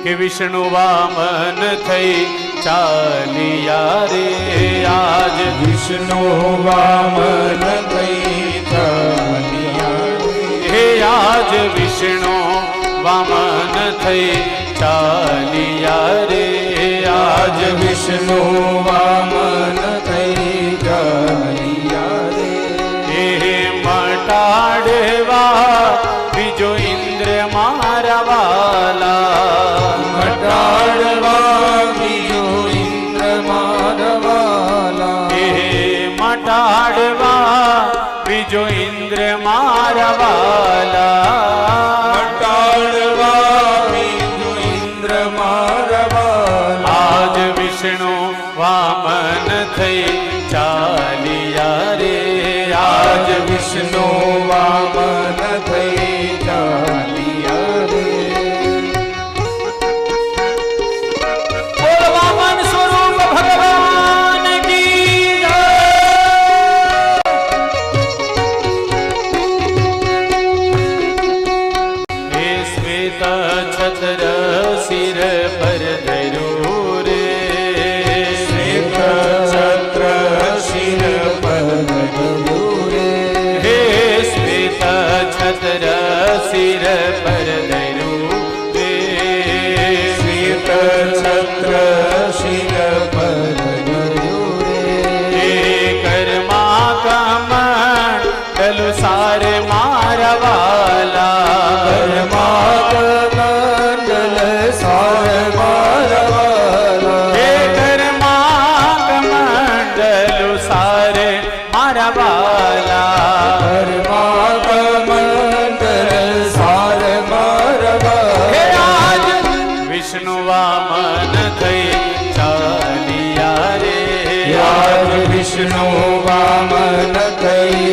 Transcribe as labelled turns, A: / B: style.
A: કે વિષ્ણુ વામન થઈ ચાલિયા રે આજ
B: વિષ્ણુ વામન થઈ ચાલિયા
A: હે આજ વિષ્ણુ વામન થઈ ચાલિયા રે આજ
B: વિષ્ણુ વામન થઈ ચાલિયા રે
A: હે મટાડવા બીજો ઇન્દ્ર મારા વાલા
B: મટાડવા બીજો ઇન્દ્ર મારા વાલા
A: હે મટાડવા બીજો ઇન્દ્ર મારા વાલા
B: મટાડવા બીજો ઇન્દ્ર મારા વાલા
A: આજ વિષ્ણુ વામન થઈ ચાલિયા રે આજ
B: વિષ્ણુ વામન થઈ ચાલિયા રે
A: બોલ વામન સ્વરૂપ ભગવાન કી જય હે શ્વેત છત્ર શિર પર ધર્યું રે
B: શ્વેત છત્ર શિર પર ધર્યું રે
A: હે શ્વેત છત્ર શિર પર ધર્યું રે
B: શ્વેત છત્ર શિર પર ધર્યું રે
A: હે કર્મા કમંડલ સાર મારા વાલા
B: કર્માકમંડલ સાર મારા વાલા
A: હે કર્મા કમંડલ સાર મારા વાલા
B: કર્માકમંડલ સાર મારા
A: હે
B: વાલા
A: આજ વિષ્ણુ વામન થઈ ચાલિયા રે
B: આજ વિષ્ણુ વામન થઈ